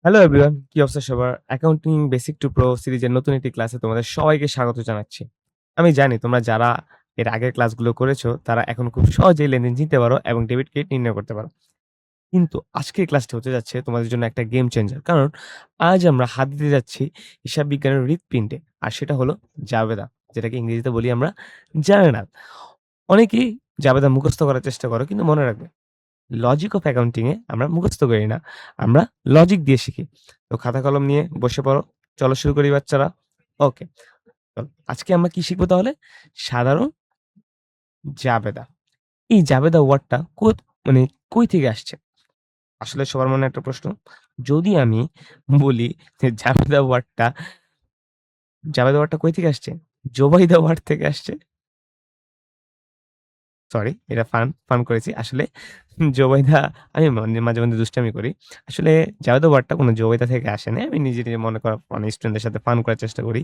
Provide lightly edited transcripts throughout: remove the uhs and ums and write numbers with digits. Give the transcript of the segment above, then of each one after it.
Hello everyone, কি অবস্থা সবার? অ্যাকাউন্টিং বেসিক টু প্রো সিরিজের নতুন একটি ক্লাসে তোমাদের সবাইকে স্বাগত জানাচ্ছি। আমি জানি তোমরা যারা এর আগের ক্লাসগুলো করেছো, তারা এখন খুব সহজেই লেনদেন চিনতে পারো এবং ডেবিট ক্রেডিট নির্ণয় করতে পারো। কিন্তু আজকের ক্লাসটি হতে যাচ্ছে তোমাদের জন্য একটা গেম চেঞ্জার। কারণ আজ আমরা হাত দিতে যাচ্ছি হিসাব বিজ্ঞানের হৃৎপিণ্ডে। আর সেটা হলো জাবেদা, যেটাকে ইংরেজিতে বলি আমরা জার্নাল। অনেকেই জাবেদা মুখস্থ করার চেষ্টা করো, কিন্তু মনে রাখবে লজিক অফ অ্যাকাউন্টিং এ আমরা মুখস্থ করি না। আমরা লজিক দিয়ে শিখি। তো খাতা কলম নিয়ে বসে পড়ো। চলো শুরু করি বাচ্চারা। ওকে। চলো। আজকে আমরা কি শিখবো তাহলে? সাধারণ জাবেদা। এই জাবেদা ওয়ার্ডটা মানে কই থেকে আসছে? আসলে সবার মনে একটা প্রশ্ন। যদি আমি বলি যে জাবেদা ওয়ার্ডটা কই থেকে আসছে? জোবাইদা ওয়ার্ড থেকে আসছে। সরি, এটা ফান করেছি। আসলে জুবাইদা আমি মাঝে, মাঝে দুষ্টামি করি। আসলে জাবেদা ওয়ার্ডটা কোনো জুবাইদা থেকে আসে নাই। আমি নিজে, নিজে মনে করা মানে স্টুডেন্টদের সাথে ফান করার চেষ্টা করি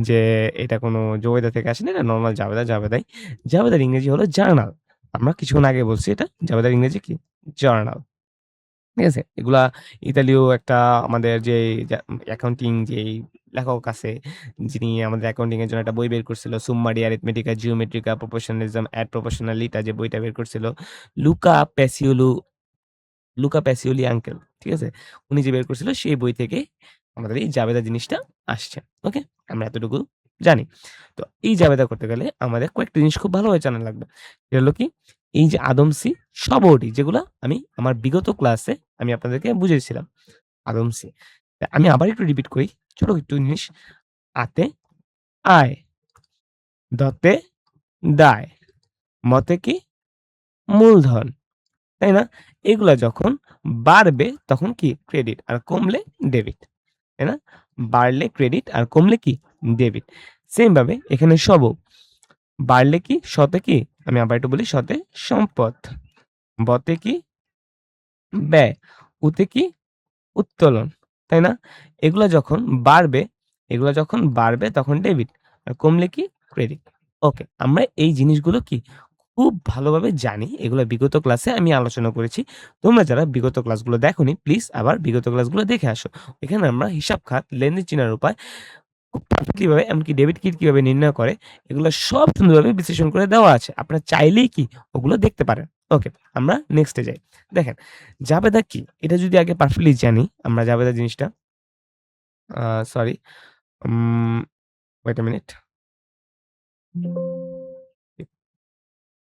যে এটা কোনো জুবাইদা থেকে আসেনি। এটা নরমাল জাবেদাই। জাবেদার ইংরেজি হলো জার্নাল। আমরা কিছুক্ষণ আগে বলছি এটা। জাবেদার ইংরেজি কি? জার্নাল। ঠিক আছে? এগুলা ইতালীয় একটা আমাদের যেই অ্যাকাউন্টিং যেই লেখক আছে, যিনি আমাদের অ্যাকাউন্টিং এর জন্য একটা বই বের করছিল, 'সুম্মারি অ্যারিথমেটিকা জিওমেট্রিকা প্রপোর্শনালিজম এট প্রপোর্শনালিটা' যে বইটা বের করছিল, লুকা প্যাসিওলু লুকা প্যাসিওলি আঙ্কেল। ঠিক আছে? উনি যে বের করছিল সেই বই থেকে আমাদের এই জাবেদা জিনিসটা আসছে। ওকে? আমরা এতটুকু জানি। তো এই জাবেদা করতে গেলে আমাদের কয়েকটা জিনিস খুব ভালোভাবে জানা লাগবে। সেটা হলো কি? এই যে আদমসি, শবউডি যেগুলা আমি আমার বিগত ক্লাসে আমি আপনাদেরকে বুঝিয়েছিলাম। আদমসি। আমি আবার একটু রিপিট করি। ছোট একটু জিনিস। আতে আয়, দতে দায়, মতে কি? মূলধন। তাই না? এগুলা যখন বাড়বে তখন কি? ক্রেডিট আর কমলে ডেবিট। তাই না? বাড়লে ক্রেডিট আর কমলে কি? ডেবিট। সেম ভাবে এখানে সবও বাড়লে কি? শতে কি? আমি আবার একটু বলি শতে সম্পদ। বতে কি? ব্যয়। উতে কি? উত্তোলন। তাই না? এগুলা যখন বাড়বে এগুলা যখন বাড়বে তখন ডেবিট। আর কমলে কি? ক্রেডিট। ওকে। আমরা এই জিনিসগুলো কি? খুব ভালোভাবে জানি। এগুলা বিগত ক্লাসে আমি আলোচনা করেছি। তোমরা যারা বিগত ক্লাসগুলো দেখোনি প্লিজ আবার বিগত ক্লাসগুলো দেখে আসো। এখানে আমরা হিসাব খাত, লেনদেন চেনার উপায় খুব পারফেক্টলি ভাবে এমনকি ডেবিট ক্রেডিট কিভাবে নির্ণয় করে এগুলো সব সুন্দরভাবে বিশ্লেষণ করে দেওয়া আছে। আপনারা চাইলেই কি ওগুলো দেখতে পারেন। ওকে, আমরা নেক্সট এ যাই। দেখেন, জাবেদা কি? এটা যদি আগে পারফেক্টলি জানি আমরা জাবেদা জিনিসটা sorry um wait a minute.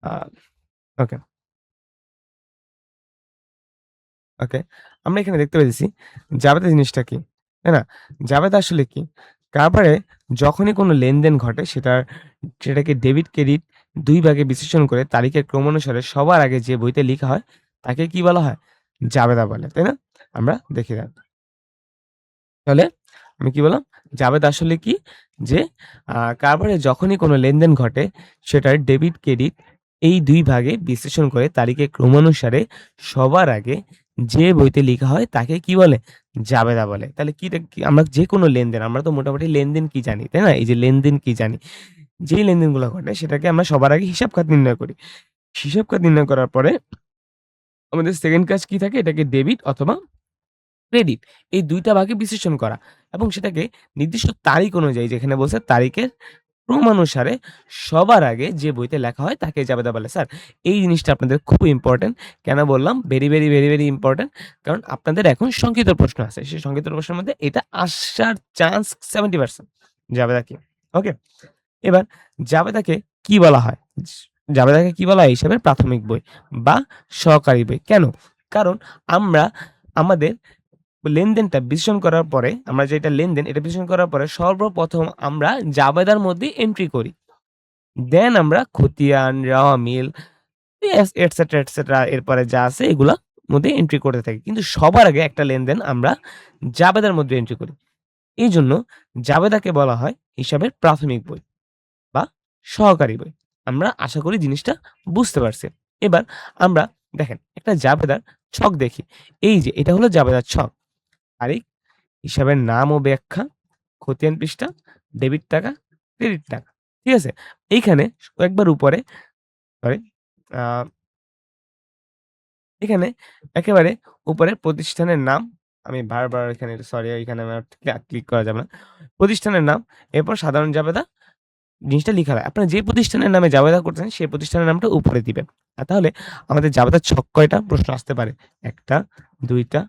Ah okay, okay. আমরা এখানে দেখতে পেয়েছি জাবেদা জিনিসটা কি? তাই না? জাবেদা আসলে কি? কারবারে যখনই কোনো লেনদেন ঘটে সেটাকে ডেবিট ক্রেডিট ২ ভাগে বিশ্লেষণ করে তারিখের ক্রমানুসারে সবার আগে যে বইতে লিখা হয় তাকে কি বলা হয়? জাবেদা বলে। তাই না? আমরা দেখি না। তাহলে আমি কি বললাম? জাবেদা আসলে কি? যে কারবারে যখনই কোনো লেনদেন ঘটে সেটার ডেবিট ক্রেডিট এই ২ ভাগে বিশ্লেষণ করে তারিখের ক্রমানুসারে সবার আগে যে বইতে লিখা হয় তাকে কি বলে? জাবেদা বলে। তাহলে কি আমরা যেকোনো লেনদেন আমরা তো মোটামুটি লেনদেন কি জানি, তাই না? এই যে লেনদেন কি জানি? যেই লেনদেনগুলো ঘটে সেটাকে আমরা সবার আগে হিসাব খাত নির্ণয় করি। হিসাব খাত নির্ণয় করার পরে আমাদের 2nd কাজ কি থাকে? এটাকে ডেবিট অথবা ক্রেডিট এই ২ টা ভাগে বিশ্লেষণ করা এবং সেটাকে নির্দিষ্ট তারিখ অনুযায়ী যেখানে বলছে তারিখের ক্রমানুসারে সবার আগে যে বইতে লেখা হয় তাকে জাবেদা বলে। স্যার এই জিনিসটা আপনাদের খুব ইম্পোর্টেন্ট। কেন বললাম? Very important. কারণ আপনাদের এখন সংক্ষিপ্ত প্রশ্ন আছে। সেই সংক্ষিপ্ত প্রশ্নের মধ্যে এটা আসার চান্স 70% জাবেদা কি? ওকে? এবার জাবেদাকে কি বলা হয়? জাবেদাকে কি বলা হয়? হিসাবের প্রাথমিক বই বা সহকারী বই। কেন? কারণ আমরা আমাদের লেনদেনটা বিশ্লেষণ করার পরে আমরা যেটা লেনদেন এটা বিশ্লেষণ করার পরে সর্বপ্রথম আমরা জাবেদার মধ্যে এন্ট্রি করি। দেন আমরা খতিয়ান, রাওয়া মিল এটসেট্রা এরপরে যা আছে এগুলা মধ্যে এন্ট্রি করতে থাকি। কিন্তু সবার আগে একটা লেনদেন আমরা জাবেদার মধ্যে এন্ট্রি করি। এইজন্য জাবেদাকে বলা হয় হিসাবের প্রাথমিক বই বা সহকারী বই। আমরা আশা করি জিনিসটা বুঝতে পারছি। এবার আমরা দেখেন একটা জাবেদার ছক দেখি। এই যে এটা হলো জাবেদার ছক। তারিখ, হিসাবের নাম ও ব্যাখ্যা, খতিয়ান পৃষ্ঠা, ডেবিট টাকা, ক্রেডিট টাকা। ঠিক আছে? এইখানে কয়েকবার উপরে সরি আ এখানে একেবারে উপরে প্রতিষ্ঠানের নাম আমি বারবার এখানে সরি এখানে আমার ক্লিক করা যাবে না। প্রতিষ্ঠানের নাম, এরপর সাধারণ জাবেদা জিনিসটা লিখা হয়। আপনারা যে প্রতিষ্ঠানের নামে জাবেদা করছেন সেই প্রতিষ্ঠানের নামটা উপরে দিবেন। তাহলে আমাদের জাবেদার ছক কয়টা প্রশ্ন আসতে পারে? ১ টা, ২ টা,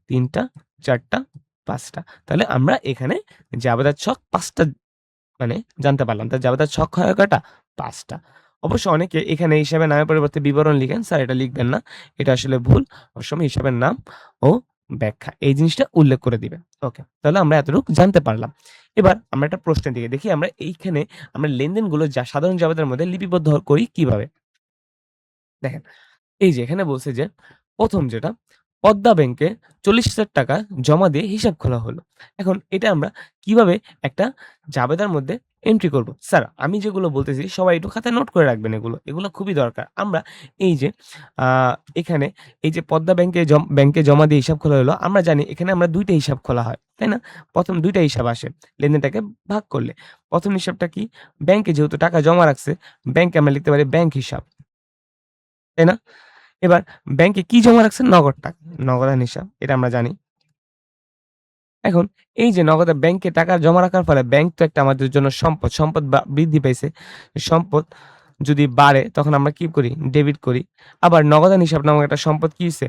৩ টা, ৪ টা, ৫ টা। তাহলে আমরা এখানে জাবেদার ছক ৫ টা মানে জানতে পারলাম। তার জাবেদার ছক হয় কয়টা? ৫ টা। অবশ্য অনেকে এখানে হিসাবে নামের পরিবর্তে বিবরণ লিখেন। স্যার এটা লিখবেন না। এটা আসলে ভুল। সবসময় হিসাবের নাম ও ব্যাখ্যা এই জিনিসটা উল্লেখ করে দিবেন। ওকে। তাহলে আমরা এতটুকু জানতে পারলাম। এবার আমরা একটা প্রশ্নের দিকে দেখি আমরা এইখানে আমরা লেনদেনগুলো সাধারণ জাবেদার মধ্যে লিপিবদ্ধ করি কিভাবে? দেখেন এই যে এখানে বলছে যে ১ম যেটা পদ্মা ব্যাংকে ৳৪০,০০০ জমা দিয়ে হিসাব খোলা হলো। এখন এটা আমরা কিভাবে একটা জাবেদার মধ্যে এন্ট্রি করব? স্যার আমি যেগুলো বলতেছি সবাই একটু খাতায় নোট করে রাখবেন এগুলো। এগুলো খুবই দরকার। আমরা এই যে আ এখানে এই যে পদ্মা ব্যাংকে জমা দিয়ে হিসাব খোলা হলো। আমরা জানি এখানে আমরা ২ টা হিসাব খোলা হয়। তাই না? ১ম ২ টা হিসাব আসে লেনদেনটাকে ভাগ করলে। ১ম হিসাবটা কি? ব্যাংকে যেহেতু টাকা জমা রাখছে, ব্যাংকে আমরা লিখতে পারি ব্যাংক হিসাব। তাই না? এবার ব্যাংকে কি জমা রাখছেন? নগদ টাকা। নগদান হিসাব। এটা আমরা জানি। এখন এই যে নগদে ব্যাংকে টাকা জমা রাখার ফলে ব্যাংক তো একটা আমাদের জন্য সম্পদ। সম্পদ বৃদ্ধি পাইছে। সম্পদ যদি বাড়ে তখন আমরা কি করি? ডেবিট করি। আবার নগদান হিসাব নামক একটা সম্পদ কি হইছে?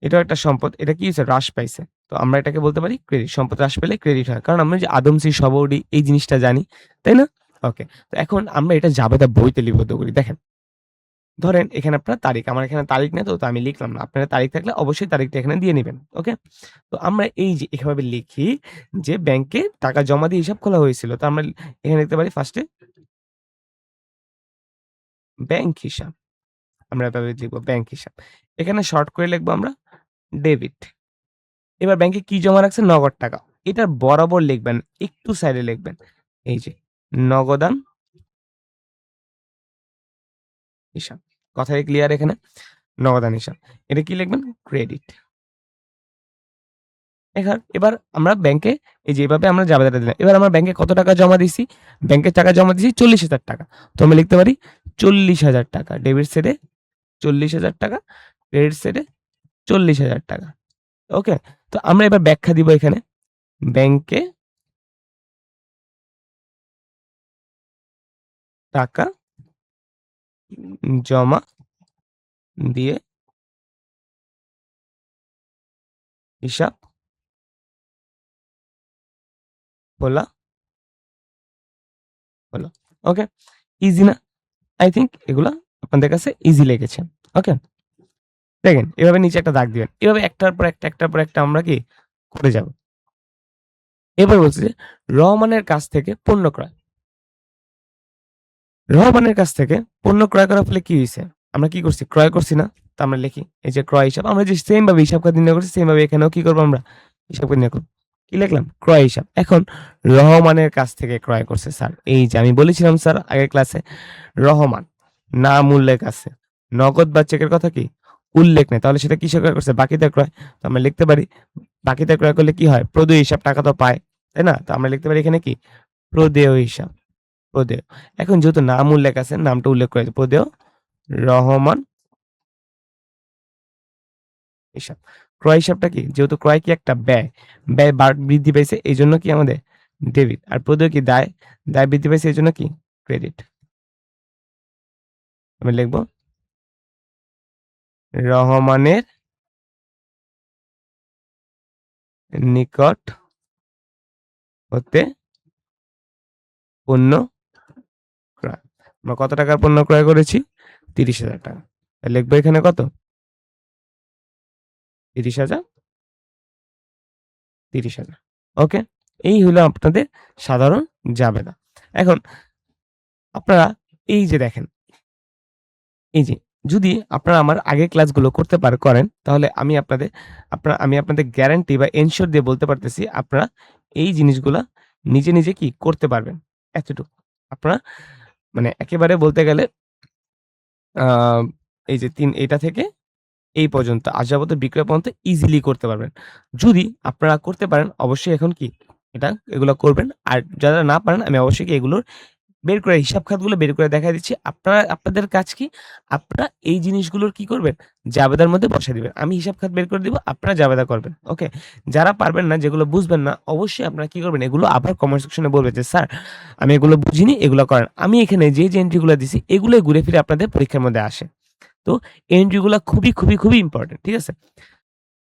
এটাও একটা সম্পদ। এটা কি হইছে? হ্রাস পাইছে। তো আমরা এটাকে বলতে পারি ক্রেডিট। সম্পদ হ্রাস পেলে ক্রেডিট হয়। কারণ আমরা যে আদমসি সবর্ডি এই জিনিসটা জানি। তাই না? ওকে। তো এখন আমরা এটা জাবেদা বইতে লিপিবদ্ধ করি। দেখেন ধরেন এখানে আপনার তারিখ। আমার এখানে তারিখ নেই তো আমি লিখলাম না। আপনার তারিখ থাকলে অবশ্যই তারিখটা এখানে দিয়ে নিবেন। ওকে? তো আমরা এই যে এভাবে লিখি যে ব্যাংকে টাকা জমা দিয়ে হিসাব খোলা হয়েছিল। তো আমরা এখানে লিখতে পারি ফার্স্ট এ ব্যাংক হিসাব। আমরা এভাবে লিখব ব্যাংক হিসাব। এখানে শর্ট করে লিখব আমরা ডেবিট। এবার ব্যাংকে কি জমা রাখছেন? নগদ টাকা। এটার বরাবর লিখবেন, একটু সাইডে লিখবেন। এই যে নগদান হিসাব। কথা কি ক্লিয়ার এখানে? নগদান হিসাব। এটা কি লিখবেন? ক্রেডিট। এবার আমরা ব্যাংকে এই যে এভাবে আমরা জাবেদাটা দিলাম। এবার আমরা ব্যাংকে কত টাকা জমা দিছি? ব্যাংকে টাকা জমা দিছি ৳৪০,০০০। তো আমরা লিখতে পারি ৳৪০,০০০ ডেবিট সাইডে ৳৪০,০০০ ক্রেডিট সাইডে ৳৪০,০০০। ওকে? তো আমরা এবার ব্যাখ্যা দিব এখানে। ব্যাংকে টাকা জমা দিয়ে হিসাব খোলা হলো। ওকে? ইজি না? আই থিংক এগুলা আপনাদের কাছে ইজি লেগেছে। ওকে? দেখেন এভাবে নিচে একটা দাগ দিবেন। এভাবে একটার পর একটা, একটার পর একটা আমরা কি করে যাব। এবার বলছে যে রহমানের কাছ থেকে পণ্য ক্রয়। রহমানের কাছ থেকে পণ্য ক্রয় করার ফলে কি হইছে? আমরা কি করছি? ক্রয় করছি না? তো আমরা লিখি এই যে ক্রয় হিসাব। আমরা যে সেম ভাবে হিসাব খাত নির্ণয় করছি সেম ভাবে এখানেও কি করব আমরা? হিসাব খাত নির্ণয় করব। কি লিখলাম? ক্রয় হিসাব। এখন রহমানের কাছ থেকে ক্রয় করছে স্যার। এই যে আমি বলেছিলাম স্যার আগের ক্লাসে রহমান নাম উল্লেখ আছে। নগদ বা চেকের কথা কি? উল্লেখ নেই। তাহলে সেটা কিসে ক্রয় করছে? বাকিতে ক্রয়। তো আমরা লিখতে পারি বাকিতে ক্রয় করলে কি হয়? প্রদেয় হিসাব টাকা তো পায়। তাই না? তো আমরা লিখতে পারি এখানে কি? প্রদেয় হিসাব। প্রদেয়। এখন যেহেতু নাম উল্লেখ আছে, নামটা উল্লেখ করে প্রদেয় রহমান হিসাব। ক্রয় হিসাবটা কি? যেহেতু ক্রয় কি একটা ব্যয়, ব্যয় বৃদ্ধি পেয়েছে এইজন্য কি আমাদের ডেবিট। আর প্রদেয় কি দায়, দায় বৃদ্ধি পেয়েছে এইজন্য কি ক্রেডিট। আমি লিখব রহমানের নিকট হতে পণ্য ক্রয়। আমরা কত টাকার পণ্য ক্রয় করেছি? ৳৩০,০০০। লিখবো এখানে কত? ৩০,০০০ ৩০,০০০। ওকে? এই হলো আপনাদের সাধারণ জাবেদা। এখন আপনারা এই যে দেখেন, এই যে যদি আপনারা আমার আগের ক্লাসগুলো করতে করেন তাহলে আমি আপনাদের গ্যারান্টি বা এনশিওর দিয়ে বলতে পারতেছি আপনারা এই জিনিসগুলা নিজে, নিজে কি করতে পারবেন। এতটুকু। আপনারা মানে একেবারে বলতে গেলে আ এই যে এটা থেকে এই পর্যন্ত আজ যাবতীয় বিক্রয় পর্যন্ত ইজিলি করতে পারবেন। যদি আপনারা করতে পারেন অবশ্যই এখন কি এগুলা করবেন। আর যারা না পারেন আমি অবশ্যই কি এগুলোর বের করে হিসাব খাতগুলো বের করে দেখায় দিচ্ছি। আপনাদের কাজ কি? আপনারা এই জিনিসগুলোর কি করবেন? জাবেদার মধ্যে বসায় দিবেন। আমি হিসাব খাত বের করে দিব, আপনারা জাবেদা করবেন। ওকে? যারা পারবেন না, যেগুলো বুঝবেন না, অবশ্যই আপনারা কি করবেন? এগুলো আবার কমেন্ট সেকশনে বলবেন যে, "স্যার, আমি এগুলো বুঝিনি, এগুলো করেন।" আমি এখানে যে এন্ট্রিগুলো দিছি, এগুলোই ঘুরে ফিরে আপনাদের পরীক্ষার মধ্যে আসে। তো এই এন্ট্রিগুলা খুবই ইম্পোর্টেন্ট। ঠিক আছে?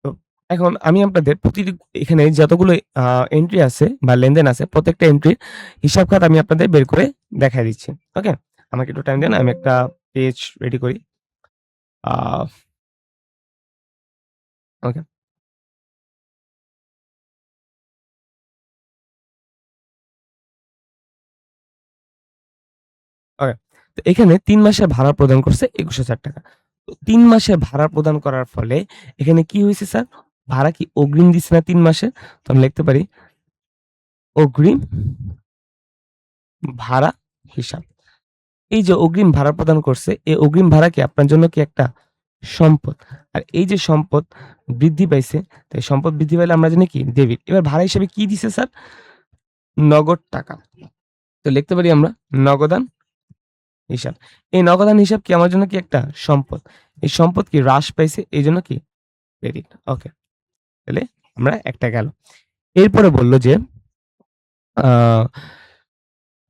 তো এখন আমি আপনাদের প্রতিটি এখানে যতগুলো আ এন্ট্রি আছে বা লেনদেন আছে, প্রত্যেকটা এন্ট্রির হিসাব খাত আমি আপনাদের বের করে দেখায় দিচ্ছি। ওকে? আমাকে একটু টাইম দেন। আমি একটা পেজ রেডি করি। আ ওকে, ওকে। তো এখানে ৩ মাসের ভাড়া প্রদান করছে ৳২১,০০০। তো ৩ মাসের ভাড়া প্রদান করার ফলে এখানে কি হইছে স্যার? ভাড়া কি অগ্রিম দিছে না ৩ মাসের? তো আমি লিখতে পারি অগ্রিম ভাড়া হিসাব। এই যে অগ্রিম ভাড়া প্রদান করছে, এই অগ্রিম ভাড়া কি আপনার জন্য কি একটা সম্পদ। আর এই যে সম্পদ বৃদ্ধি পাইছে, তো এই সম্পদ বৃদ্ধি পাইলে আমরা জানি কি? ডেবিট। এবার ভাড়া হিসেবে কি দিছে স্যার? নগদ টাকা। তো লিখতে পারি আমরা নগদান হিসাব। এই নগদান হিসাব কি আমার জন্য কি একটা সম্পদ। এই সম্পদ কি হ্রাস পাইছে, এইজন্য কি? ক্রেডিট। ওকে। তাহলে আমরা একটা গেল। এরপরে বলল যে আ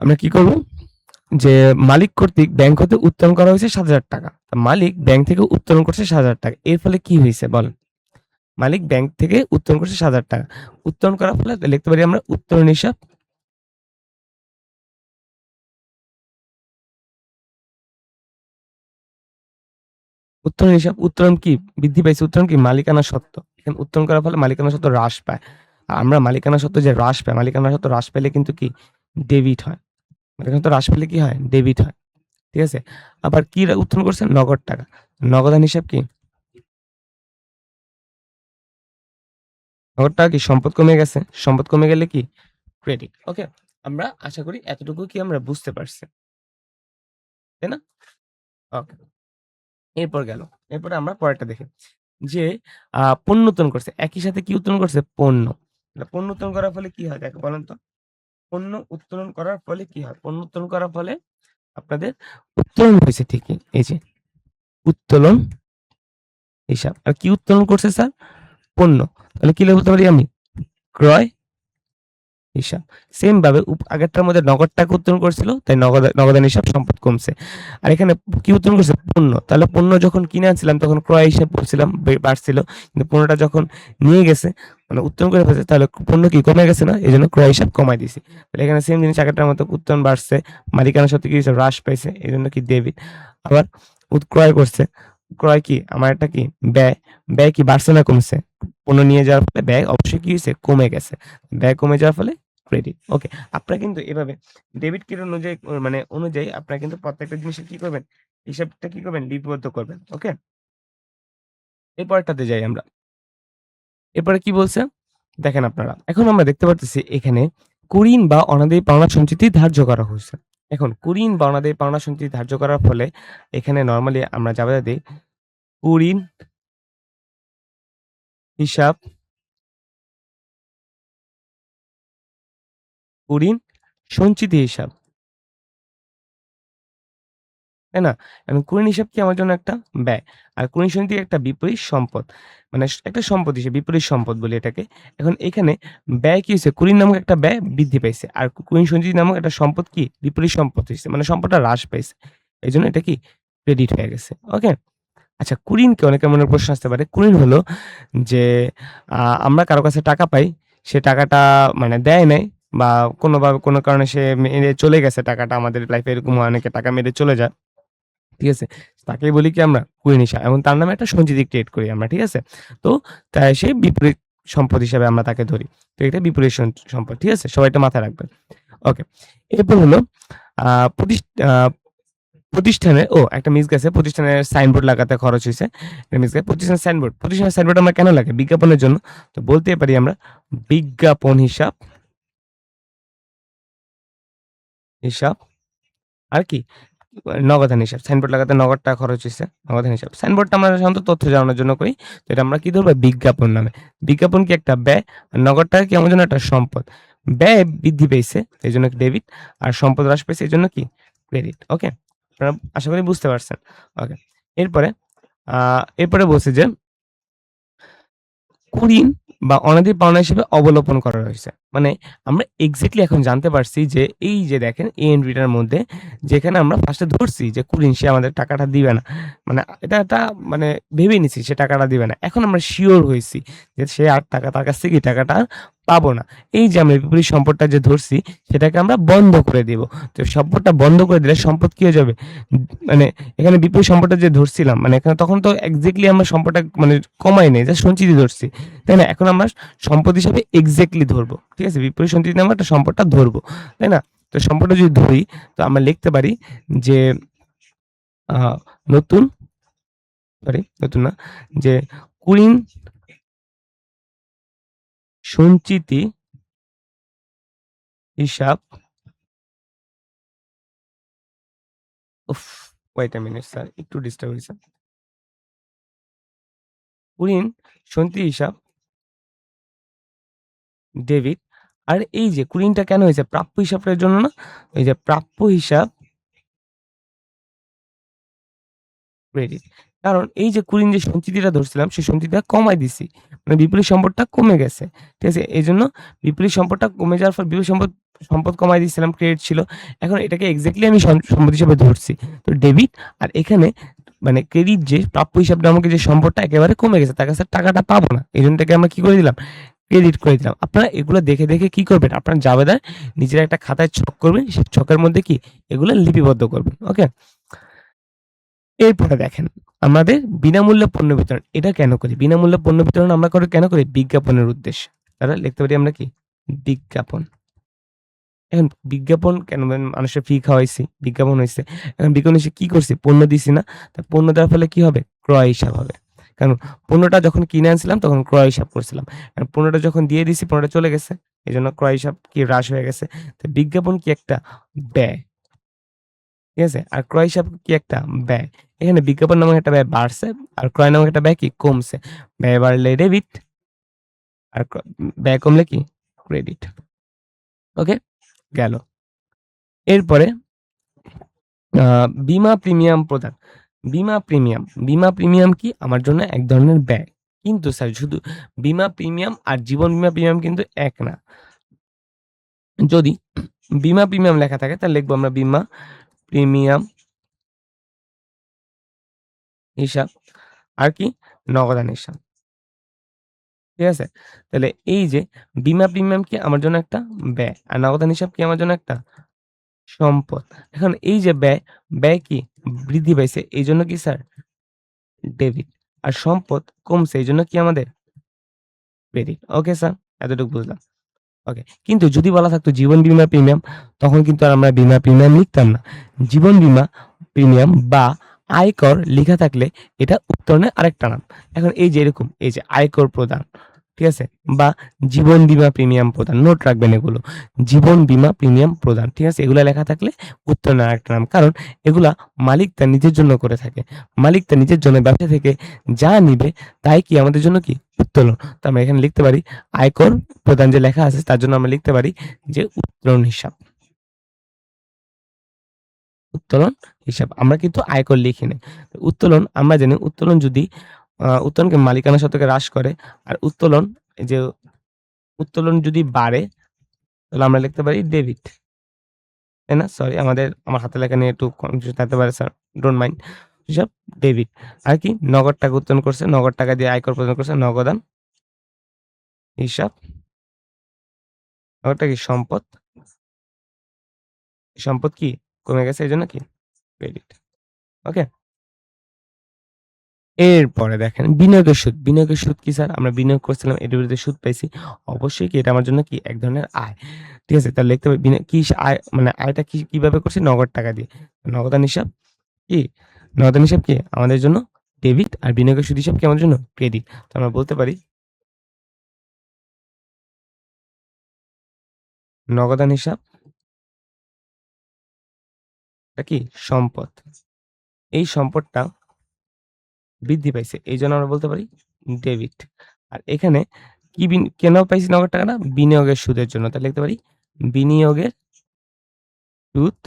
আমরা কি করব? যে মালিক কর্তৃক ব্যাংক হতে উত্তোলন করা হয়েছে ৳৭,০০০। মালিক ব্যাংক থেকে উত্তোলন করছে ৳৭,০০০। এর ফলে কি হইছে বলেন? মালিক ব্যাংক থেকে উত্তোলন করছে ৳৭,০০০। উত্তোলন করার ফলে লিখতে পারি আমরা উত্তোলন হিসাব। উত্তোলন হিসাব, উত্তোলন কি বৃদ্ধি পাইছে? উত্তোলন কি মালিকানা সত্ত্ব। এখানে উত্তোলন করার ফলে মালিকানা সত্ত্ব হ্রাস পায়। আর আমরা মালিকানা সত্ত্ব যে হ্রাস পায়, মালিকানা সত্ত্ব হ্রাস পেলে কিন্তু কি ডেবিট হয়। মালিকানা সত্ত্ব হ্রাস পেলে কি হয়? ডেবিট হয়। ঠিক আছে? আবার কি উত্তোলন করছে? নগদ টাকা। নগদান হিসাব কি? নগদ টাকা কি সম্পদ কমে গেছে। সম্পদ কমে গেলে কি? ক্রেডিট। ওকে? আমরা আশা করি এতটুকু কি আমরা বুঝতে পারছি। তাই না? ওকে। এরপর গেল। এরপরে আমরা পরেরটা দেখি। যে পণ্য উত্তোলন করছে। একই সাথে কি উত্তোলন করছে? পণ্য। পণ্য উত্তোলন করার ফলে কি হয়? দেখো বলেন তো? পণ্য উত্তোলন করার ফলে কি হয়? পণ্য উত্তোলন করার ফলে আপনাদের উত্তোলন হইছে ঠিকই। এই যে উত্তোলন হিসাব। আর কি উত্তোলন করছে স্যার? পণ্য। তাহলে কি বলতে পারি আমি? ক্রয় হিসাব। সেম ভাবে আগেরটার মধ্যে নগদ টাকা উত্তোলন করছিল, তাই নগদান হিসাব সম্পদ কমছে। আর এখানে কি উত্তোলন করছে? পণ্য। তাহলে পণ্য যখন কিনে আনছিলাম তখন ক্রয় হিসাব বলছিলাম বাড়ছিল। কিন্তু পণ্যটা যখন নিয়ে গেছে মানে উত্তোলন করে ফেলছে তাহলে পণ্য কি কমে গেছে না? এজন্য ক্রয় হিসাব কমায় দিছি। তাহলে এখানে সেম জিনিস আগেরটার মতো উত্তোলন বাড়ছে, মালিকানা সত্ত্বে কি হইছে? হ্রাস পাইছে। এজন্য কি ডেবিট। আবার ক্রয় করছে। ক্রয় কি? আমার এটা কি? ব্যয়। ব্যয় কি বাড়ছে না কমছে? পণ্য নিয়ে যাওয়ার ফলে ব্যয় অবশ্যই কি হইছে? কমে গেছে। ব্যয় কমে যাওয়ার ফলে ক্রেডিট। ওকে। আপনারা কিন্তু এভাবে ডেবিট ক্রেডিট অনুযায়ী মানে অনুযায়ী আপনারা কিন্তু প্রত্যেকটা জিনিসের কি করবেন? হিসাবটা কি করবেন? লিপিবদ্ধ করবেন। ওকে? এরপরেরটাতে যাই আমরা। এরপরে কি বলছে? দেখেন আপনারা। এখন আমরা দেখতে পারতেছি এখানে কুঋণ বা অনাদায়ী পাওনা সঞ্চিতি ধার্য করা হইছে। এখন কুঋণ বা অনাদায়ী পাওনা সঞ্চিতি ধার্য করার ফলে এখানে নরমালি আমরা জাবেদা দেই কুঋণ হিসাব, কুঋণ সঞ্চিতি হিসাব। তাই না? এখন কুড়ি হিসাব কি আমার জন্য একটা ব্যয়। আর কুড়ি সমিতি একটা বিপরীত সম্পদ। মানে একটা সম্পদ হিসেবে বিপরীত সম্পদ বলি এটাকে। এখন এখানে ব্যয় কি হইছে? কুড়ি নামক একটা ব্যয় বৃদ্ধি পাইছে। আর কুড়ি সঞ্চিতি নামক একটা সম্পদ কি? বিপরীত সম্পদ হইছে। মানে সম্পদটা হ্রাস পাইছে। এজন্য এটা কি? ক্রেডিট হয়ে গেছে। ওকে? আচ্ছা কুড়িনকে অনেকের মনে প্রশ্ন আসতে পারে। কুড়িন হলো যে আমরা কারো কাছে টাকা পাই। সে টাকাটা মানে দেয় নাই বা কোনোভাবে কোনো কারণে সে মেরে চলে গেছে টাকাটা আমাদের লাইফে এরকম হয় অনেকে টাকা মেরে চলে যায়। ঠিক আছে? তাকেই বলি কি আমরা কুইনিশা এবং তার নামে একটা সঞ্চিতি ক্রিয়েট করি আমরা। ঠিক আছে? তো তাই সে বিপরীত সম্পদ হিসাবে আমরা তাকে ধরি। তো এটা বিপরীত সম্পদ। ঠিক আছে? সবাই এটা মাথায় রাখবেন। ওকে। এরপর হলো আ প্রতিস আ প্রতিষ্ঠানের একটা মিস গেছে। প্রতিষ্ঠানের সাইনবোর্ড লাগাতে খরচ হইছে। এটা মিস গেছে। প্রতিষ্ঠানের সাইনবোর্ড। প্রতিষ্ঠানের সাইনবোর্ড আমরা কেন লাগাই? বিজ্ঞাপনের জন্য। তো বলতেই পারি আমরা বিজ্ঞাপন হিসাব আর কি? নগদান হিসাব। সাইনবোর্ড লাগাতে নগদ টাকা খরচ হইছে। নগদান হিসাব। সাইনবোর্ডটা আমরা সাধারণত তথ্য জানানোর জন্য করি। তো এটা আমরা কি ধরবো? বিজ্ঞাপন নামে। বিজ্ঞাপন কি একটা ব্যয়? আর নগদ টাকা কি আমার জন্য একটা সম্পদ। ব্যয় বৃদ্ধি পেয়েছে এই জন্য ডেবিট, আর সম্পদ হ্রাস পেয়েছে এই জন্য কি ক্রেডিট। ওকে, আপনারা আশা করি বুঝতে পারছেন। ওকে, এরপরে বলছে যে কুড়িন বা অনাদি পাওনা হিসেবে অবলোপন করা হয়েছে। মানে আমরা এক্সাক্টলি এখন জানতে পারছি যে এই যে দেখেন এ এন্ড বিটার মধ্যে যেখানে আমরা ফার্স্টে ধরছি যে কুড়িন সে আমাদের টাকাটা দিবে না। মানে এটা একটা মানে ভেবে নিছি সে টাকাটা দিবে না। এখন আমরা সিওর হইছি যে সে আর তার কাছ থেকে এই টাকাটা আর পাবো না। এই যে আমরা বিপরীত সম্পদটা যে ধরছি সেটাকে আমরা বন্ধ করে দিব। তো সম্পদটা বন্ধ করে দিলে সম্পদ কি হয়ে যাবে? মানে এখানে বিপরীত সম্পদটা যে ধরছিলাম মানে এখানে তখন তো এক্সাক্টলি আমরা সম্পদটা মানে কমাই নাই, জাস্ট সঞ্চিতি ধরছি, তাই না? এখন আমরা সম্পদ হিসাবে এক্সাক্টলি ধরবো, ঠিক আছে? বিপরীত সঞ্চিতি আমরা একটা সম্পদটা ধরবো, তাই না? তো সম্পদটা যদি ধরি তো আমরা লিখতে পারি যে নতুন নতুন না, যে কুড়িন সঞ্চিতি হিসাব, উফ ওয়েট আ মিনিট স্যার, একটু ডিস্টার্ব হয়েছে। কুড়িন সঞ্চিতি হিসাব ডেবিট। আর এই যে কুড়িনটা কেন হয়েছে? প্রাপ্য হিসাবটার জন্য না? এই যে প্রাপ্য হিসাব ক্রেডিট। কারণ এই যে কুড়িন যে সঞ্চিতিটা ধরছিলাম সেই সঞ্চিতিটা কমাই দিছি। মানে বিপরীত সম্পদটা কমে গেছে। ঠিক আছে? এজন্য বিপরীত সম্পদটা কমে যাওয়ার ফলে বিপরীত সম্পদ কমায় দিয়েছিলাম, ক্রেডিট ছিল। এখন এটাকে এক্সাক্টলি আমি সম্পদ হিসেবে ধরছি। তো ডেবিট, আর এখানে মানে ক্রেডিট যে প্রাপ্য হিসাব নামক যে সম্পদটা একেবারে কমে গেছে। তার কাছে টাকাটা পাবো না। এজন্য এটাকে আমরা কি করে দিলাম? ক্রেডিট করে দিলাম। আপনারা এগুলো দেখে, দেখে কি করবেন? আপনার জাবেদায় নিজের একটা খাতায় ছক করবেন। সেই ছকের মধ্যে কি এগুলো লিপিবদ্ধ করবেন। ওকে? এরপরে দেখেন, আমাদের বিনামূল্যে পণ্য বিতরণ। এটা কেন করি? বিনামূল্যে পণ্য বিতরণ আমরা কেন করি? বিজ্ঞাপনের উদ্দেশ্যে। তাহলে লিখতে পারি আমরা কি? বিজ্ঞাপন। এখন বিজ্ঞাপন কেন? মানুষের ফ্রি খাওয়াইছি, বিজ্ঞাপন হইছে। এখন বিজ্ঞাপন এসে কি করছি? পণ্য দিছি না? তা পণ্য দেওয়ার ফলে কি হবে? ক্রয় হিসাব হবে। কারণ পণ্যটা যখন কিনে আনছিলাম তখন ক্রয় হিসাব করছিলাম। আর পণ্যটা যখন দিয়ে দিছি পণ্যটা চলে গেছে। এজন্য ক্রয় হিসাব কি হ্রাস হয়ে গেছে। তো বিজ্ঞাপন কি একটা ব্যয়। ঠিক আছে? আর ক্রয় হিসাব কি একটা ব্যয়। এখানে বিজ্ঞাপন নামক একটা ব্যয় বাড়ছে, আর ক্রয় নামক একটা ব্যয় কি কমছে। ব্যয় বাড়লে ডেবিট, আর ব্যয় কমলে কি ক্রেডিট। ওকে? গেল। এরপরে বীমা প্রিমিয়াম প্রদান। বীমা প্রিমিয়াম কি? আমার জন্য এক ধরনের ব্যয়। কিন্তু স্যার শুধু বীমা প্রিমিয়াম আর জীবন বীমা প্রিমিয়াম কিন্তু এক না। যদি বীমা প্রিমিয়াম লেখা থাকে তাহলে লিখবো আমরা বীমা প্রিমিয়াম হিসাব, আর কি নগদান হিসাব। ঠিক আছে? তাহলে এই যে বীমা প্রিমিয়াম কি আমার জন্য একটা ব্যয়, আর নগদান হিসাব কি আমার জন্য একটা সম্পদ। এখন এই যে ব্যয় কি বৃদ্ধি পাইছে এইজন্য কি স্যার ডেবিট, আর সম্পদ কমছে এইজন্য কি আমাদের ক্রেডিট। ওকে স্যার, এতটুকু বুঝলাম। ওকে, কিন্তু যদি বলা থাকতো জীবন বীমা প্রিমিয়াম তখন কিন্তু আর আমরা বীমা প্রিমিয়াম লিখতাম না। জীবন বীমা প্রিমিয়াম বা আয়কর লিখা থাকলে এটা উত্তরণের আরেকটা নাম। এখন এই যে এরকম এই যে আয়কর প্রদান, ঠিক আছে? বা জীবন বীমা প্রিমিয়াম প্রদান, নোট রাখবেন এগুলো। জীবন বীমা প্রিমিয়াম প্রদান, ঠিক আছে? এগুলা লেখা থাকলে উত্তরণের আরেকটা নাম। কারণ এগুলা মালিক তার নিজের জন্য করে থাকে। মালিক তার নিজের জন্য ব্যবসা থেকে যা নিবে তাই কি আমাদের জন্য কি উত্তোলন। তো আমরা এখানে লিখতে পারি আয়কর প্রদান যে লেখা আছে তার জন্য আমরা লিখতে পারি যে উত্তোলন হিসাব। উত্তোলন হিসাব। আমরা কিন্তু আয়কর লিখি নাই। উত্তোলন আমরা জানি উত্তোলন যদি উত্তোলনকে মালিকানা শতকে হ্রাস করে, আর উত্তোলন এই যে উত্তোলন যদি বাড়ে তাহলে আমরা লিখতে পারি ডেবিট। তাই না? সরি আমার হাতের লেখা নিয়ে একটু কনফিউশন থাকতে পারে স্যার। Don't mind. হিসাব ডেবিট। আর কি নগদ টাকা উত্তোলন করছে, নগদ টাকা দিয়ে আয়কর প্রদান করছে, নগদান হিসাব। নগদ টাকা কি সম্পদ। সম্পদ কি কমে গেছে এজন্য কি ক্রেডিট। ওকে? এরপরে দেখেন বিনিয়োগের সুদ। বিনিয়োগের সুদ কি স্যার? আমরা বিনিয়োগ করছিলাম এটার বিরুদ্ধে সুদ পাইছি। অবশ্যই কি এটা আমার জন্য কি এক ধরনের আয়। ঠিক আছে? তাহলে লিখতে হবে কি আয়, মানে আয়টা কিভাবে করছি? নগদ টাকা দিয়ে। নগদান হিসাব কি? নগদান হিসাব কি আমাদের জন্য ডেবিট, আর বিনিয়োগের সুদ হিসাব কি আমাদের জন্য ক্রেডিট। তো আমরা বলতে পারি নগদান হিসাব টা কি সম্পদ। এই সম্পদটা বৃদ্ধি পাইছে। এইজন্য আমরা বলতে পারি ডেবিট। আর এখানে কি কেন পাইছি নগদ টাকাটা? বিনিয়োগের সুদের জন্য। তাহলে লিখতে পারি বিনিয়োগের সুদ।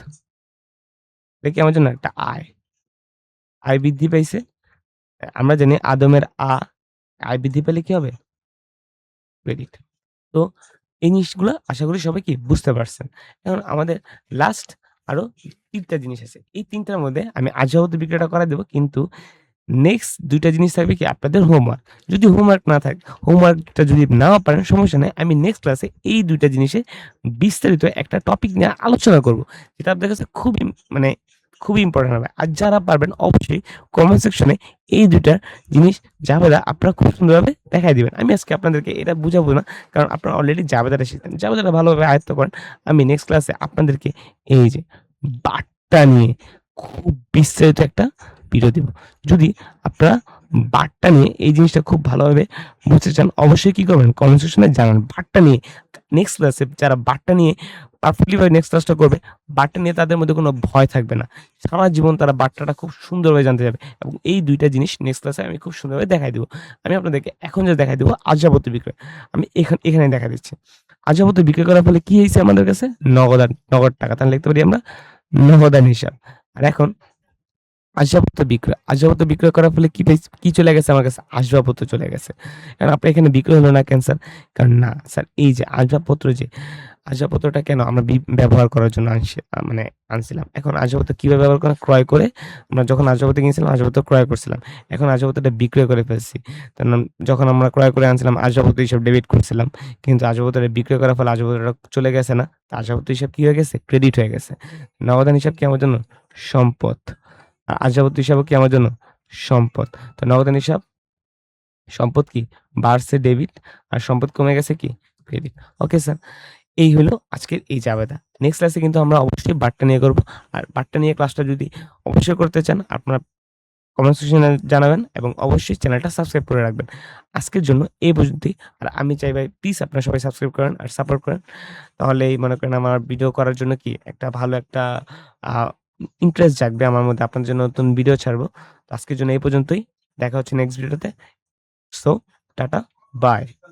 এটা কি আমার জন্য একটা আয়। আয় বৃদ্ধি পাইছে। আমরা জানি আদমের আয় বৃদ্ধি পেলে কি হবে? ক্রেডিট। তো এই জিনিসগুলা আশা করি সবাই কি বুঝতে পারছেন। এখন আমাদের লাস্ট আরো ৩ টা জিনিস আছে। এই ৩ টার মধ্যে আমি আজ যাবতীয় বিক্রয়টা করায় দেব। কিন্তু নেক্সট ২ টা জিনিস থাকবে কি আপনাদের হোমওয়ার্ক। যদি হোমওয়ার্ক না থাকে, হোমওয়ার্কটা যদি নাও পারেন সমস্যা নাই। আমি নেক্সট ক্লাসে এই ২ টা জিনিসের বিস্তারিত একটা টপিক নিয়ে আলোচনা করব। যেটা আপনাদের কাছে মানে খুবই ইম্পোর্টেন্ট হবে। আর যারা পারবেন অবশ্যই কমেন্ট সেকশনে এই ২ টা জিনিস জাবেদা আপনারা খুব সুন্দরভাবে দেখায় দিবেন। আমি আজকে আপনাদেরকে এটা বুঝাবো না। কারণ আপনারা অলরেডি জাবেদাটা শিখতেন। জাবেদাটা ভালোভাবে আয়ত্ত করেন। আমি নেক্সট ক্লাসে আপনাদেরকে এই যে বাট্টা নিয়ে খুব বিস্তারিত একটা ভিডিও দিব। যদি আপনারা বাট্টা নিয়ে এই জিনিসটা খুব ভালোভাবে বুঝতে চান অবশ্যই কি করবেন? কমেন্ট সেকশনে জানান। বাট্টা নিয়ে নেক্সট ক্লাসে যারা বাট্টা নিয়ে পারফেক্টলি ভাবে নেক্সট ক্লাসটা করবে, বাট্টা নিয়ে তাদের মধ্যে কোনো ভয় থাকবে না। সারা জীবন তারা বাট্টাটা খুব সুন্দরভাবে জানতে যাবে এবং এই ২ টা জিনিস নেক্সট ক্লাসে আমি খুব সুন্দরভাবে দেখায় দিব। আমি আপনাদেরকে এখন যে দেখায় দিব আজ যাবতীয় বিক্রয়। আমি এখানে দেখা দিচ্ছি। আজ যাবতীয় বিক্রয় করার ফলে কি হইছে আমাদের কাছে? নগদ টাকা। তাহলে লিখতে পারি আমরা নগদান হিসাব। আর এখন আসবাবপত্র বিক্রয় করার ফলে কি চলে গেছে আমার কাছে? আসবাবপত্র চলে গেছে। কারণ আপনার এখানে বিক্রয় হলো না কেন স্যার? কারণ না স্যার এই যে আসবাবপত্রটা কেন আমরা ব্যবহার করার জন্য মানে আনছিলাম। এখন আসবাবপত্র কিভাবে ব্যবহার করা? ক্রয় করে আমরা যখন আসবাবপত্র কিনছিলাম আসবাবপত্র ক্রয় করছিলাম। এখন আসবাবপত্রটা বিক্রয় করে ফেলছি। তার যখন আমরা ক্রয় করে আনছিলাম আসবাবপত্র হিসাব ডেবিট করছিলাম। কিন্তু আসবাবপত্রটা বিক্রয় করার ফলে আসবাবপত্রটা চলে গেছে না। তো আসবাবপত্র হিসাব কি হয়ে গেছে? ক্রেডিট হয়ে গেছে। নগদান হিসাব কি আমার জন্য? সম্পদ। আর আসবাবপত্র হিসাবও কি আমার জন্য? সম্পদ। তো নগদান হিসাব সম্পদ কি? বাড়ছে ডেবিট আর সম্পদ কমে গেছে কি? ক্রেডিট। Okay sir. এই হলো আজকের এই জাবেদা। নেক্সট ক্লাসে কিন্তু আমরা অবশ্যই বাট্টা নিয়ে করব। আর বাট্টা নিয়ে ক্লাসটা যদি অবশ্যই করতে চান আপনারা কমেন্ট সেকশনে জানাবেন এবং অবশ্যই চ্যানেলটা সাবস্ক্রাইব করে রাখবেন। আজকের জন্য এই পর্যন্তই। আর আমি চাই ভাই প্লিজ আপনারা সবাই সাবস্ক্রাইব করেন আর সাপোর্ট করেন। তাহলেই মনে করেন আমার ভিডিও করার জন্য কি একটা ভালো একটা আ ইন্টারেস্ট জাগবে আমার মধ্যে আপনার জন্য নতুন ভিডিও ছাড়বো। তো আজকের জন্য এই পর্যন্তই। দেখা হচ্ছে নেক্সট ভিডিওতে। So tata, by.